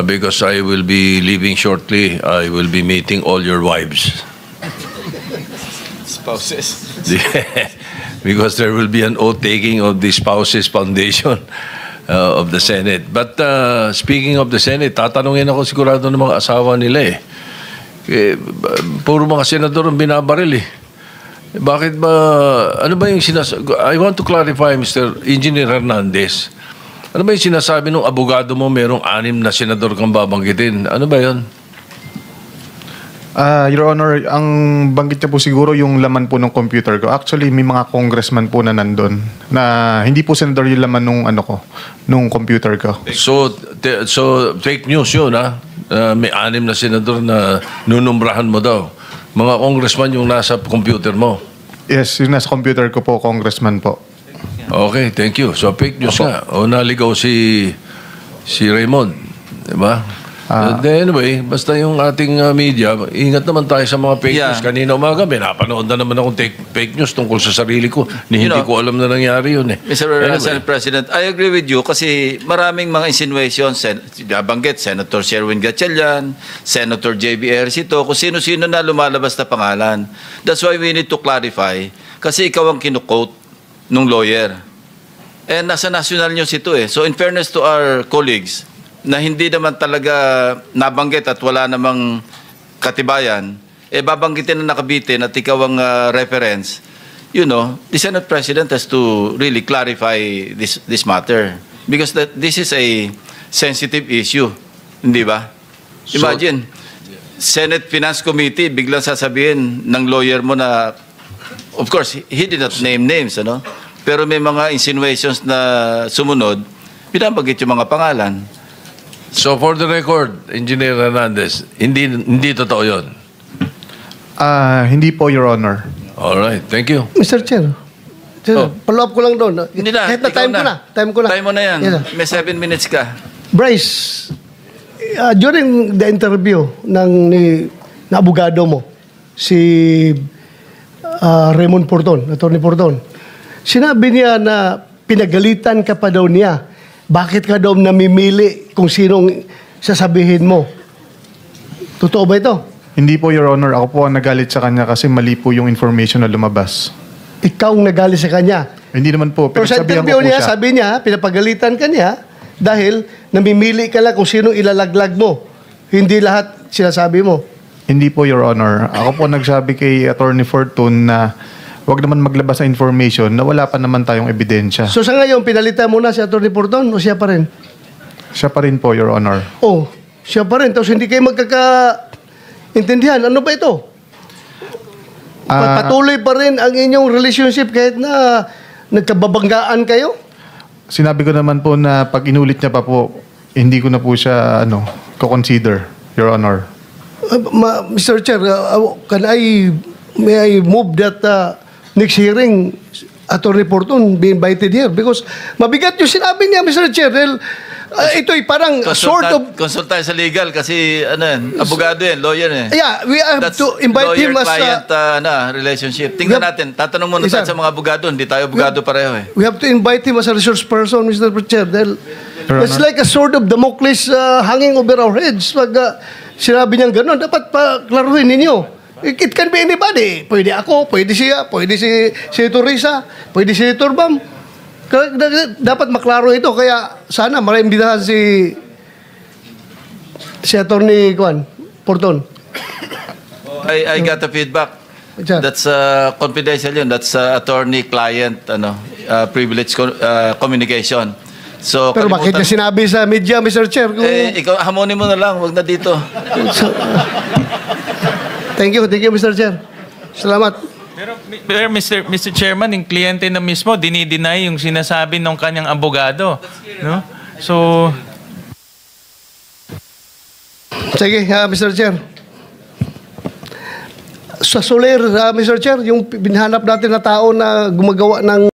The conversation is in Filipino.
because I will be leaving shortly. I will be meeting all your wives. Spouses. Because there will be an oath-taking of the Spouses Foundation of the Senate. But speaking of the Senate, tatanungin ako sigurado ng mga asawa nila puro mga senador ang binabaril Bakit ba, ano ba yung I want to clarify, Mr. Engineer Hernandez. Ano ba yung sinasabi ng abogado mo merong 6 na senador kang babanggitin? Ano ba yun? Your Honor, ang banggit niya po siguro yung laman po ng computer ko. Actually, may mga congressman po na nandun na hindi po senador yung laman nung computer ko. So fake news yun, ha? May 6 na senador na nunumbrahan mo daw. Mga congressman yung nasa computer mo. Yes, yung nasa computer ko po, congressman po. Okay, thank you. So fake news nga. O naligaw si Raymond. Diba? Anyway, basta yung ating media, ingat naman tayo sa mga fake news. Kanina umaga, napanood na naman akong fake news tungkol sa sarili ko. Hindi ko alam na nangyari yun Mr. Senate President, I agree with you kasi maraming mga insinuations, nabanggit, Senator Sherwin Gatchalian, Senator J.B. Ejercito, kung sino-sino na lumalabas na pangalan. That's why we need to clarify kasi ikaw ang kinukote nung lawyer. And nasa national news ito So in fairness to our colleagues, na hindi naman talaga nabanggit at wala namang katibayan, babanggitin na nakabitin at ikaw ang reference, the Senate President has to really clarify this matter. Because this is a sensitive issue. Hindi ba? Imagine, Senate Finance Committee, biglang sasabihin ng lawyer mo na, of course, he did not name names, pero may mga insinuations na sumunod, pinabanggit yung mga pangalan. So for the record, Engineer Hernandez, hindi totoo yun? Hindi po, Your Honor. Alright, thank you. Mr. Chair, follow up ko lang doon. Hindi na, kahit na time ko na. Time mo na yan. May 7 minutes ka. Bryce, during the interview na abogado mo, si Raymond Porton, Attorney Porton, sinabi niya na pinagalitan ka pa daw niya. Bakit ka daw namimili kung sinong sasabihin mo? Totoo ba ito? Hindi po, Your Honor. Ako po ang nagalit sa kanya kasi mali po yung information na lumabas. Ikaw ang nagalit sa kanya? Hindi naman po. Pero sa interview niya, sabi niya, pinapagalitan ka niya dahil namimili ka lang kung sinong ilalaglag mo. Hindi lahat sinasabi mo. Hindi po, Your Honor. Ako po nagsabi kay Attorney Fortune na wag naman maglabas sa information na wala pa naman tayong ebidensya. So sa ngayon, pinalitan mo na si Attorney Porton o siya pa rin? Siya pa rin po, Your Honor. Oh, siya pa rin. Tapos hindi kayo magkakaintindihan. Ano ba ito? Patuloy pa rin ang inyong relationship kahit na nagkababanggaan kayo? Sinabi ko naman po na pag inulit niya pa po, hindi ko na po siya ko-consider, Your Honor. Mr. Chair, may I move that next hearing, Attorney Porton be invited here because mabigat yung sinabi niya, Mr. Chair. Ito'y parang sort of... Consult tayo sa legal kasi abogado lawyer Yeah, we have to invite him as... Lawyer-client relationship. Tingnan natin, tatanong muna tayo sa mga abogado, hindi tayo abogado pareho We have to invite him as a resource person, Mr. Chair. It's like a sort of Damocles hanging over our heads. Pag sinabi niyang gano'n, dapat paklaruhin ninyo. It can be anybody. Pwede ako, pwede siya, pwede si Senator Risa, pwede si Senator Bam. Dapat maklaro ito. Kaya sana maimbitahan si Attorney Porton. I got the feedback. That's confidential yun. That's attorney-client privilege communication. So, pero bakit niya sinabi sa media, Mr. Chair? Ikaw, hamonin mo na lang. Huwag na dito. Thank you, Mr. Chair. Salamat. Pero Mr. Chairman, yung kliyente na mismo, dinideny yung sinasabi ng kanyang abogado. No? So... Sige, Mr. Chair. Sa Soler, Mr. Chair, yung binhanap natin na tao na gumagawa ng